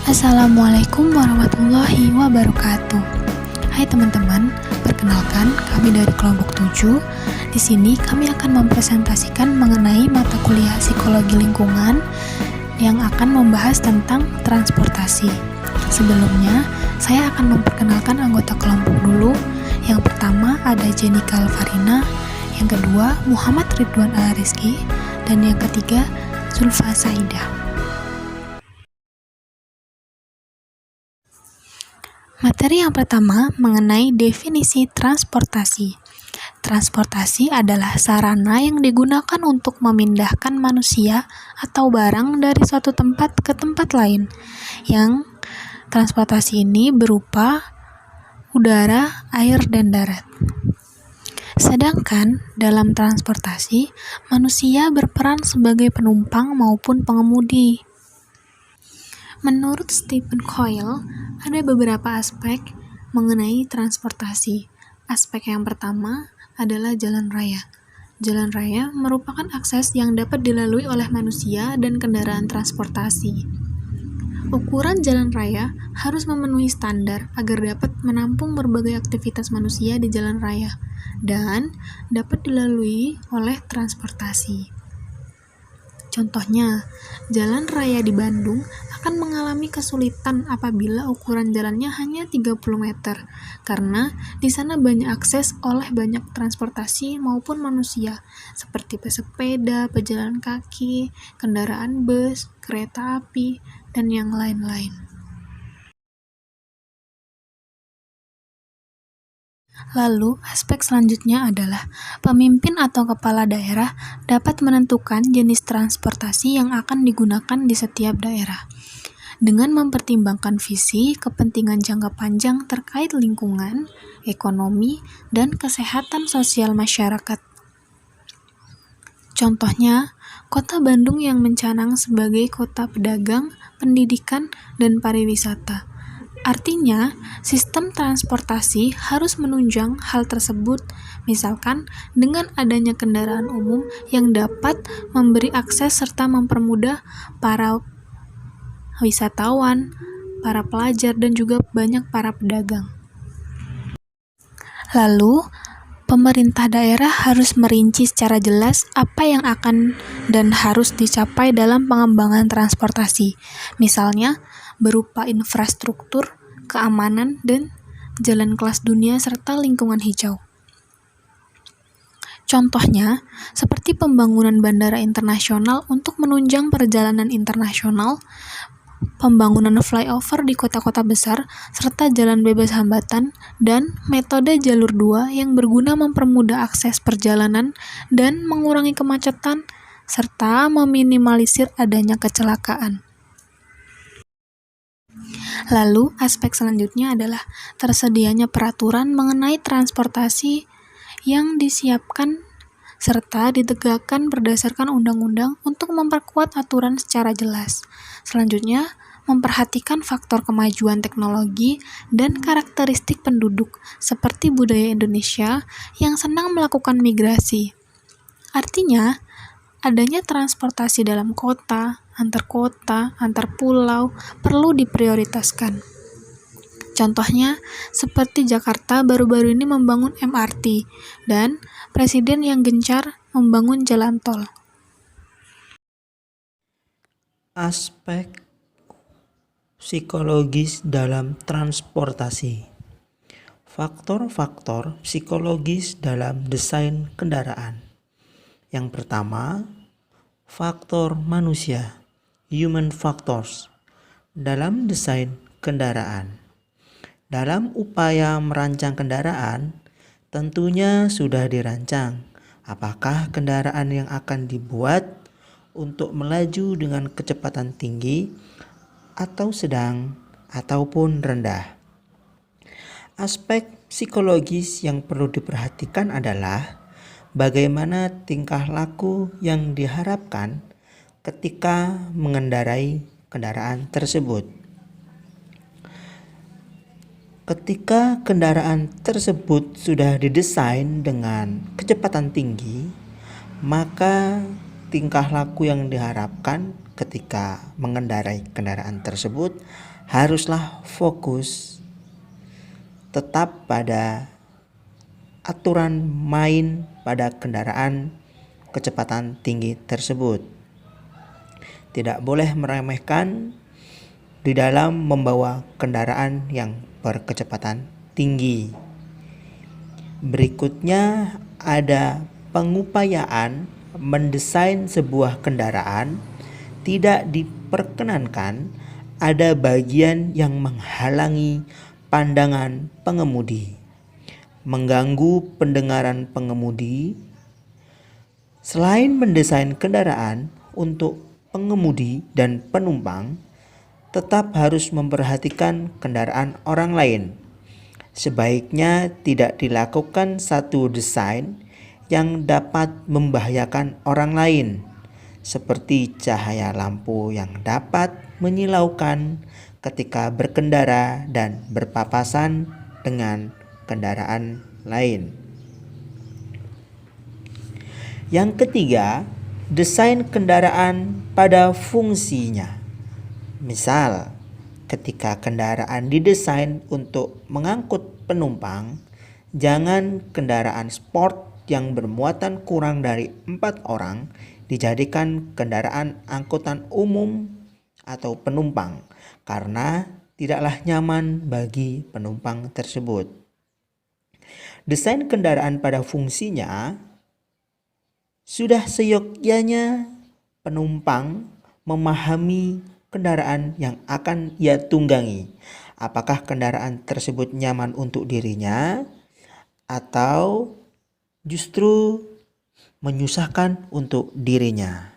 Assalamualaikum warahmatullahi wabarakatuh. Hai teman-teman, perkenalkan kami dari kelompok 7. Di sini kami akan mempresentasikan mengenai mata kuliah Psikologi Lingkungan yang akan membahas tentang transportasi. Sebelumnya, saya akan memperkenalkan anggota kelompok dulu. Yang pertama ada Jenny Kalvarina, yang kedua Muhammad Ridwan Rizky, dan yang ketiga Zulfa Saidah. Materi yang pertama mengenai definisi transportasi. Transportasi adalah sarana yang digunakan untuk memindahkan manusia atau barang dari suatu tempat ke tempat lain. Yang transportasi ini berupa udara, air, dan darat. Sedangkan dalam transportasi, manusia berperan sebagai penumpang maupun pengemudi. Menurut Stephen Coyle, ada beberapa aspek mengenai transportasi. Aspek yang pertama adalah jalan raya. Jalan raya merupakan akses yang dapat dilalui oleh manusia dan kendaraan transportasi. Ukuran jalan raya harus memenuhi standar agar dapat menampung berbagai aktivitas manusia di jalan raya dan dapat dilalui oleh transportasi. Contohnya, jalan raya di Bandung akan mengalami kesulitan apabila ukuran jalannya hanya 30 meter, karena di sana banyak akses oleh banyak transportasi maupun manusia, seperti pesepeda, pejalan kaki, kendaraan bus, kereta api, dan yang lain-lain. Lalu, aspek selanjutnya adalah pemimpin atau kepala daerah dapat menentukan jenis transportasi yang akan digunakan di setiap daerah. Dengan mempertimbangkan visi, kepentingan jangka panjang terkait lingkungan, ekonomi, dan kesehatan sosial masyarakat. Contohnya, Kota Bandung yang mencanang sebagai kota pedagang, pendidikan, dan pariwisata. Artinya, sistem transportasi harus menunjang hal tersebut, misalkan dengan adanya kendaraan umum yang dapat memberi akses serta mempermudah para wisatawan, para pelajar, dan juga banyak para pedagang. Lalu, pemerintah daerah harus merinci secara jelas apa yang akan dan harus dicapai dalam pengembangan transportasi, misalnya berupa infrastruktur, keamanan, dan jalan kelas dunia serta lingkungan hijau. Contohnya, seperti pembangunan bandara internasional untuk menunjang perjalanan internasional, pembangunan flyover di kota-kota besar, serta jalan bebas hambatan, dan metode jalur 2 yang berguna mempermudah akses perjalanan dan mengurangi kemacetan, serta meminimalisir adanya kecelakaan. Lalu, aspek selanjutnya adalah tersedianya peraturan mengenai transportasi yang disiapkan serta ditegakkan berdasarkan undang-undang untuk memperkuat aturan secara jelas. Selanjutnya, memperhatikan faktor kemajuan teknologi dan karakteristik penduduk seperti budaya Indonesia yang senang melakukan migrasi. Artinya, adanya transportasi dalam kota, antar pulau perlu diprioritaskan. Contohnya, seperti Jakarta baru-baru ini membangun MRT dan Presiden yang gencar membangun jalan tol. Aspek psikologis dalam transportasi. Faktor-faktor psikologis dalam desain kendaraan. Yang pertama, faktor manusia, human factors, dalam desain kendaraan. Dalam upaya merancang kendaraan, tentunya sudah dirancang apakah kendaraan yang akan dibuat untuk melaju dengan kecepatan tinggi atau sedang ataupun rendah. Aspek psikologis yang perlu diperhatikan adalah bagaimana tingkah laku yang diharapkan ketika mengendarai kendaraan tersebut. Ketika kendaraan tersebut sudah didesain dengan kecepatan tinggi, maka tingkah laku yang diharapkan ketika mengendarai kendaraan tersebut haruslah fokus tetap pada aturan main pada kendaraan kecepatan tinggi tersebut. Tidak boleh meremehkan di dalam membawa kendaraan yang berkecepatan tinggi. Berikutnya ada pengupayaan mendesain sebuah kendaraan tidak diperkenankan ada bagian yang menghalangi pandangan pengemudi, mengganggu pendengaran pengemudi. Selain mendesain kendaraan untuk pengemudi dan penumpang, tetap harus memperhatikan kendaraan orang lain. Sebaiknya tidak dilakukan satu desain yang dapat membahayakan orang lain, seperti cahaya lampu yang dapat menyilaukan ketika berkendara dan berpapasan dengan kendaraan lain. Yang ketiga, desain kendaraan pada fungsinya. Misal, ketika kendaraan didesain untuk mengangkut penumpang, jangan kendaraan sport yang bermuatan kurang dari 4 orang dijadikan kendaraan angkutan umum atau penumpang karena tidaklah nyaman bagi penumpang tersebut. Desain kendaraan pada fungsinya sudah seyogyanya penumpang memahami kendaraan yang akan ia tunggangi. Apakah kendaraan tersebut nyaman untuk dirinya atau justru menyusahkan untuk dirinya.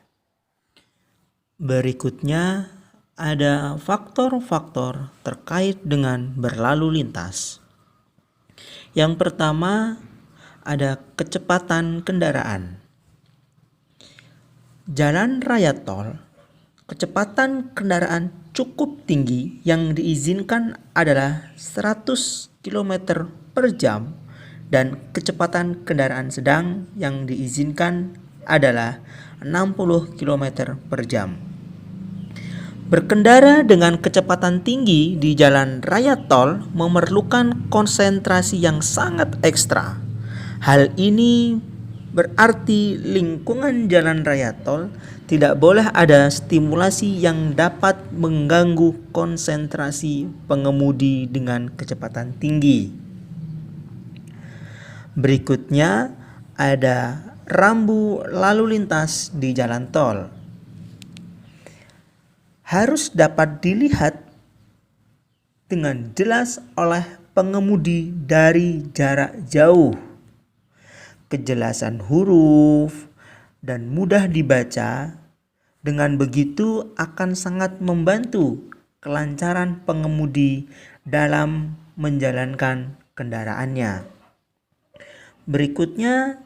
Berikutnya ada faktor-faktor terkait dengan berlalu lintas. Yang pertama ada kecepatan kendaraan. Jalan raya tol, kecepatan kendaraan cukup tinggi yang diizinkan adalah 100 km per jam dan kecepatan kendaraan sedang yang diizinkan adalah 60 km per jam. Berkendara dengan kecepatan tinggi di jalan raya tol memerlukan konsentrasi yang sangat ekstra. Hal ini berarti lingkungan jalan raya tol tidak boleh ada stimulasi yang dapat mengganggu konsentrasi pengemudi dengan kecepatan tinggi. Berikutnya ada rambu lalu lintas di jalan tol. Harus dapat dilihat dengan jelas oleh pengemudi dari jarak jauh. Kejelasan huruf dan mudah dibaca, dengan begitu akan sangat membantu kelancaran pengemudi dalam menjalankan kendaraannya. Berikutnya,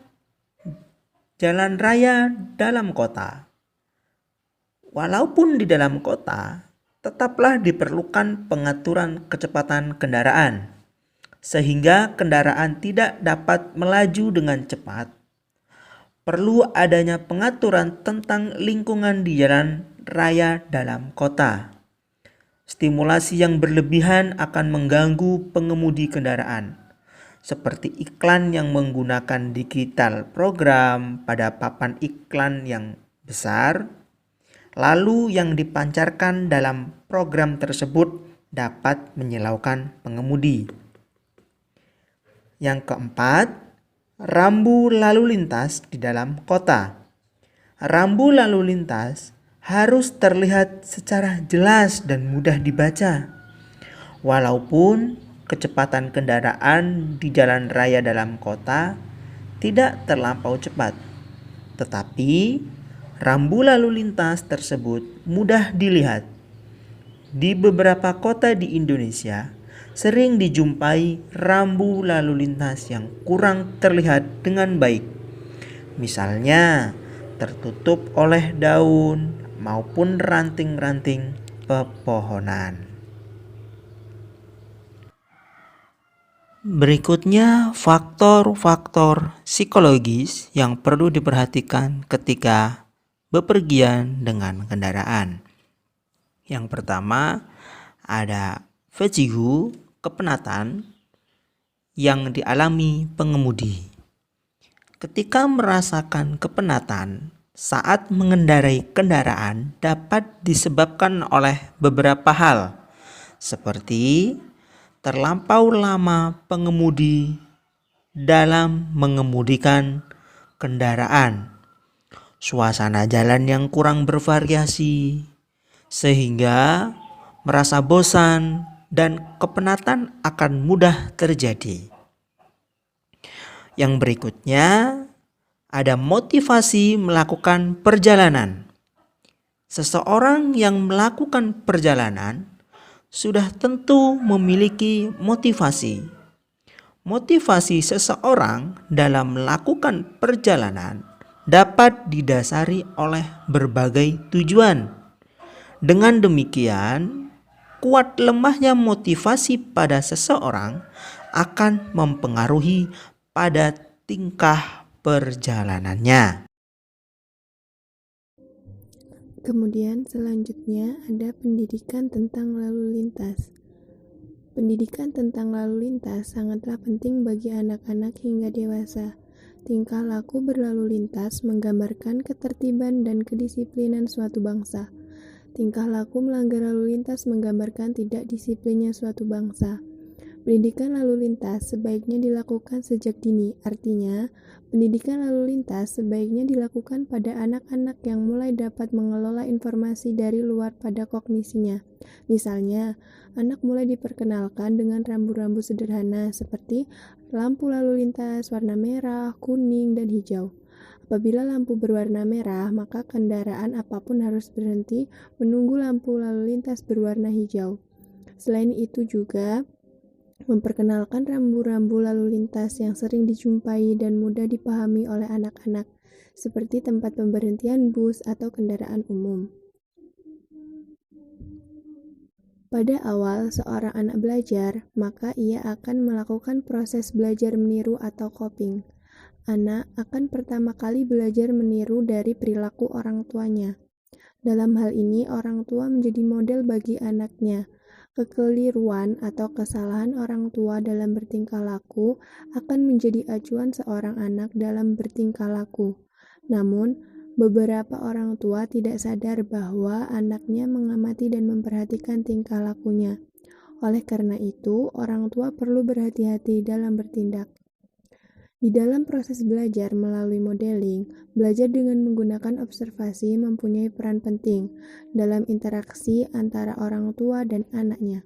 jalan raya dalam kota. Walaupun di dalam kota, tetaplah diperlukan pengaturan kecepatan kendaraan, sehingga kendaraan tidak dapat melaju dengan cepat. Perlu adanya pengaturan tentang lingkungan di jalan raya dalam kota. Stimulasi yang berlebihan akan mengganggu pengemudi kendaraan, seperti iklan yang menggunakan digital program pada papan iklan yang besar, lalu yang dipancarkan dalam program tersebut dapat menyilaukan pengemudi. Yang keempat, rambu lalu lintas di dalam kota. Rambu lalu lintas harus terlihat secara jelas dan mudah dibaca. Walaupun kecepatan kendaraan di jalan raya dalam kota tidak terlampau cepat, tetapi rambu lalu lintas tersebut mudah dilihat. Di beberapa kota di Indonesia sering dijumpai rambu lalu lintas yang kurang terlihat dengan baik. Misalnya tertutup oleh daun maupun ranting-ranting pepohonan. Berikutnya, faktor-faktor psikologis yang perlu diperhatikan ketika bepergian dengan kendaraan. Yang pertama ada fatigue, kepenatan yang dialami pengemudi. Ketika merasakan kepenatan saat mengendarai kendaraan dapat disebabkan oleh beberapa hal, seperti terlampau lama pengemudi dalam mengemudikan kendaraan, suasana jalan yang kurang bervariasi, sehingga merasa bosan dan kepenatan akan mudah terjadi. Yang berikutnya ada motivasi melakukan perjalanan. Seseorang yang melakukan perjalanan sudah tentu memiliki motivasi. Motivasi seseorang dalam melakukan perjalanan dapat didasari oleh berbagai tujuan. Dengan demikian, kuat lemahnya motivasi pada seseorang akan mempengaruhi pada tingkah perjalanannya. Kemudian selanjutnya ada pendidikan tentang lalu lintas. Pendidikan tentang lalu lintas sangatlah penting bagi anak-anak hingga dewasa. Tingkah laku berlalu lintas menggambarkan ketertiban dan kedisiplinan suatu bangsa. Tingkah laku melanggar lalu lintas menggambarkan tidak disiplinnya suatu bangsa. Pendidikan lalu lintas sebaiknya dilakukan sejak dini, artinya pendidikan lalu lintas sebaiknya dilakukan pada anak-anak yang mulai dapat mengelola informasi dari luar pada kognisinya. Misalnya, anak mulai diperkenalkan dengan rambu-rambu sederhana seperti lampu lalu lintas warna merah, kuning, dan hijau. Apabila lampu berwarna merah, maka kendaraan apapun harus berhenti menunggu lampu lalu lintas berwarna hijau. Selain itu juga memperkenalkan rambu-rambu lalu lintas yang sering dijumpai dan mudah dipahami oleh anak-anak, seperti tempat pemberhentian bus atau kendaraan umum. Pada awal seorang anak belajar, maka ia akan melakukan proses belajar meniru atau copying. Anak akan pertama kali belajar meniru dari perilaku orang tuanya. Dalam hal ini, orang tua menjadi model bagi anaknya. Kekeliruan atau kesalahan orang tua dalam bertingkah laku akan menjadi acuan seorang anak dalam bertingkah laku. Namun, beberapa orang tua tidak sadar bahwa anaknya mengamati dan memperhatikan tingkah lakunya. Oleh karena itu, orang tua perlu berhati-hati dalam bertindak. Di dalam proses belajar melalui modeling, belajar dengan menggunakan observasi mempunyai peran penting dalam interaksi antara orang tua dan anaknya.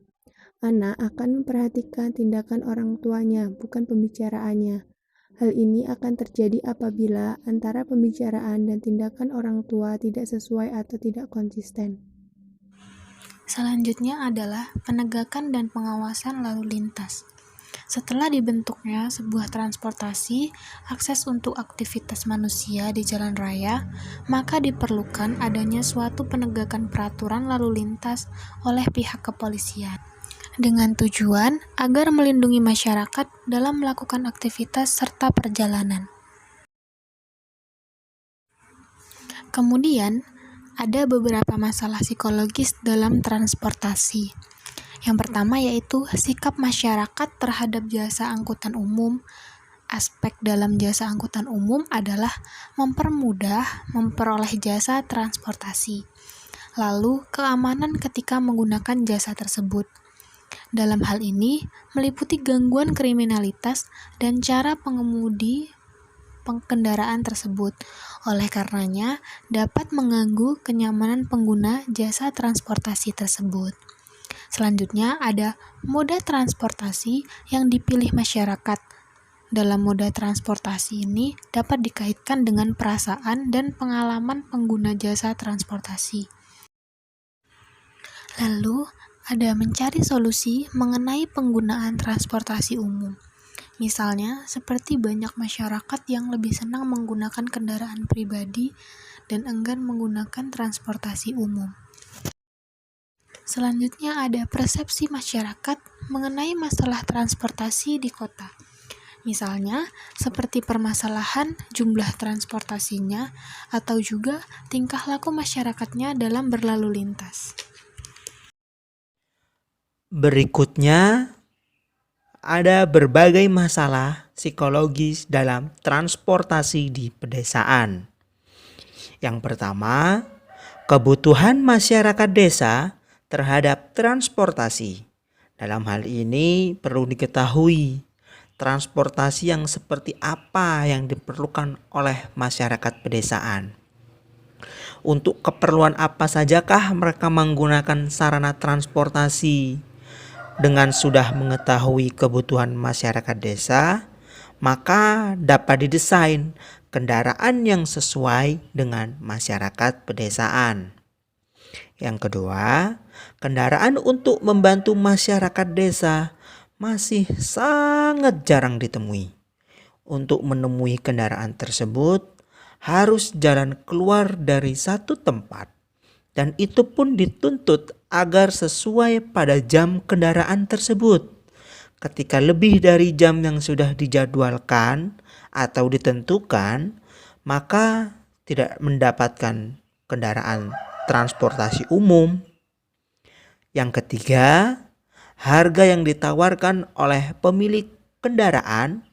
Anak akan memperhatikan tindakan orang tuanya, bukan pembicaraannya. Hal ini akan terjadi apabila antara pembicaraan dan tindakan orang tua tidak sesuai atau tidak konsisten. Selanjutnya adalah penegakan dan pengawasan lalu lintas. Setelah dibentuknya sebuah transportasi, akses untuk aktivitas manusia di jalan raya, maka diperlukan adanya suatu penegakan peraturan lalu lintas oleh pihak kepolisian, dengan tujuan agar melindungi masyarakat dalam melakukan aktivitas serta perjalanan. Kemudian, ada beberapa masalah psikologis dalam transportasi. Yang pertama yaitu sikap masyarakat terhadap jasa angkutan umum. Aspek dalam jasa angkutan umum adalah mempermudah memperoleh jasa transportasi. Lalu, keamanan ketika menggunakan jasa tersebut. Dalam hal ini, meliputi gangguan kriminalitas dan cara pengemudi kendaraan tersebut. Oleh karenanya, dapat mengganggu kenyamanan pengguna jasa transportasi tersebut. Selanjutnya ada moda transportasi yang dipilih masyarakat. Dalam moda transportasi ini dapat dikaitkan dengan perasaan dan pengalaman pengguna jasa transportasi. Lalu ada mencari solusi mengenai penggunaan transportasi umum. Misalnya seperti banyak masyarakat yang lebih senang menggunakan kendaraan pribadi dan enggan menggunakan transportasi umum. Selanjutnya ada persepsi masyarakat mengenai masalah transportasi di kota. Misalnya, seperti permasalahan jumlah transportasinya atau juga tingkah laku masyarakatnya dalam berlalu lintas. Berikutnya, ada berbagai masalah psikologis dalam transportasi di pedesaan. Yang pertama, kebutuhan masyarakat desa terhadap transportasi. Dalam hal ini perlu diketahui transportasi yang seperti apa yang diperlukan oleh masyarakat pedesaan. Untuk keperluan apa sajakah mereka menggunakan sarana transportasi? Dengan sudah mengetahui kebutuhan masyarakat desa, maka dapat didesain kendaraan yang sesuai dengan masyarakat pedesaan. Yang kedua, kendaraan untuk membantu masyarakat desa masih sangat jarang ditemui. Untuk menemui kendaraan tersebut, harus jalan keluar dari satu tempat. Dan itu pun dituntut agar sesuai pada jam kendaraan tersebut. Ketika lebih dari jam yang sudah dijadwalkan atau ditentukan, maka tidak mendapatkan kendaraan transportasi umum. Yang ketiga, harga yang ditawarkan oleh pemilik kendaraan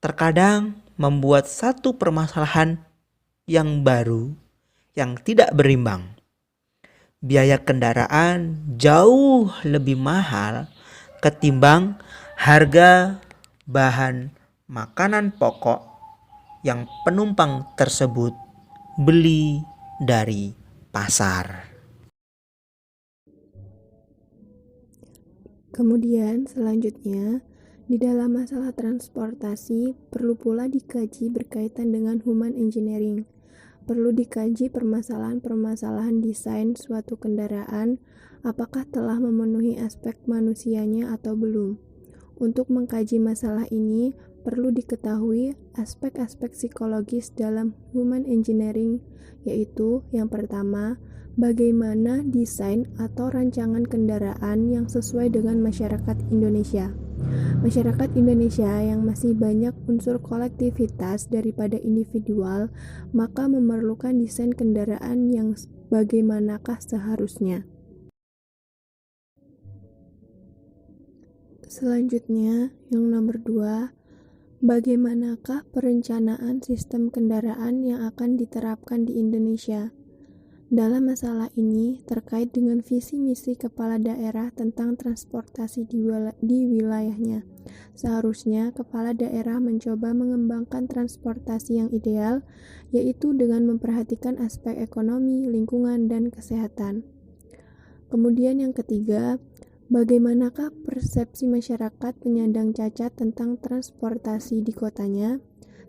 terkadang membuat satu permasalahan yang baru yang tidak berimbang. Biaya kendaraan jauh lebih mahal ketimbang harga bahan makanan pokok yang penumpang tersebut beli dari pasar. Kemudian selanjutnya, di dalam masalah transportasi perlu pula dikaji berkaitan dengan human engineering. Perlu dikaji permasalahan-permasalahan desain suatu kendaraan, apakah telah memenuhi aspek manusianya atau belum. Untuk mengkaji masalah ini, perlu diketahui aspek-aspek psikologis dalam human engineering, yaitu yang pertama, bagaimana desain atau rancangan kendaraan yang sesuai dengan masyarakat Indonesia. Masyarakat Indonesia yang masih banyak unsur kolektivitas daripada individual, maka memerlukan desain kendaraan yang bagaimanakah seharusnya. Selanjutnya, yang nomor 2, bagaimanakah perencanaan sistem kendaraan yang akan diterapkan di Indonesia? Dalam masalah ini terkait dengan visi misi kepala daerah tentang transportasi di wilayahnya. Seharusnya kepala daerah mencoba mengembangkan transportasi yang ideal, yaitu dengan memperhatikan aspek ekonomi, lingkungan, dan kesehatan. Kemudian yang ketiga, bagaimanakah persepsi masyarakat penyandang cacat tentang transportasi di kotanya?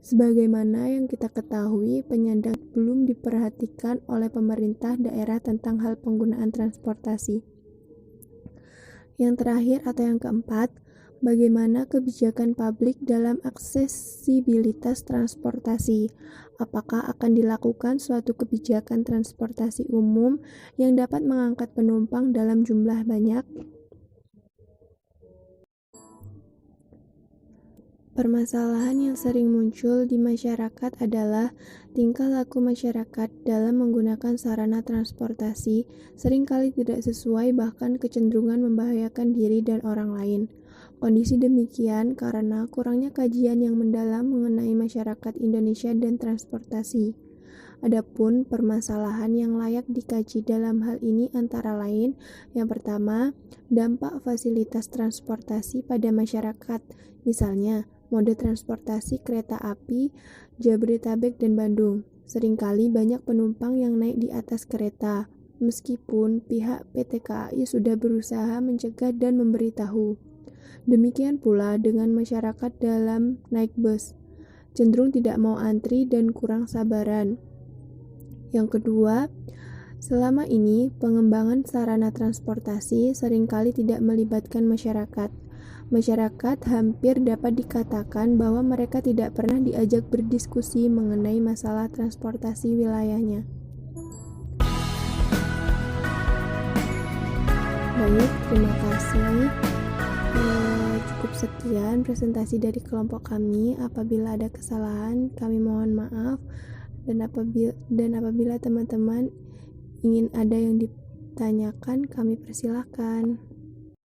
Sebagaimana yang kita ketahui, penyandang belum diperhatikan oleh pemerintah daerah tentang hal penggunaan transportasi. Yang terakhir atau yang keempat, bagaimana kebijakan publik dalam aksesibilitas transportasi? Apakah akan dilakukan suatu kebijakan transportasi umum yang dapat mengangkat penumpang dalam jumlah banyak? Permasalahan yang sering muncul di masyarakat adalah tingkah laku masyarakat dalam menggunakan sarana transportasi seringkali tidak sesuai, bahkan kecenderungan membahayakan diri dan orang lain. Kondisi demikian karena kurangnya kajian yang mendalam mengenai masyarakat Indonesia dan transportasi. Adapun permasalahan yang layak dikaji dalam hal ini antara lain, yang pertama, dampak fasilitas transportasi pada masyarakat, misalnya mode transportasi kereta api Jabodetabek dan Bandung. Seringkali banyak penumpang yang naik di atas kereta, meskipun pihak PT KAI sudah berusaha mencegah dan memberitahu. Demikian pula dengan masyarakat dalam naik bus, cenderung tidak mau antri dan kurang sabaran. Yang kedua, selama ini pengembangan sarana transportasi seringkali tidak melibatkan masyarakat. Masyarakat hampir dapat dikatakan bahwa mereka tidak pernah diajak berdiskusi mengenai masalah transportasi wilayahnya. Baik, terima kasih. Cukup Cukup sekian presentasi dari kelompok kami. Apabila ada kesalahan, kami mohon maaf. Dan apabila teman-teman ingin ada yang ditanyakan, kami persilahkan.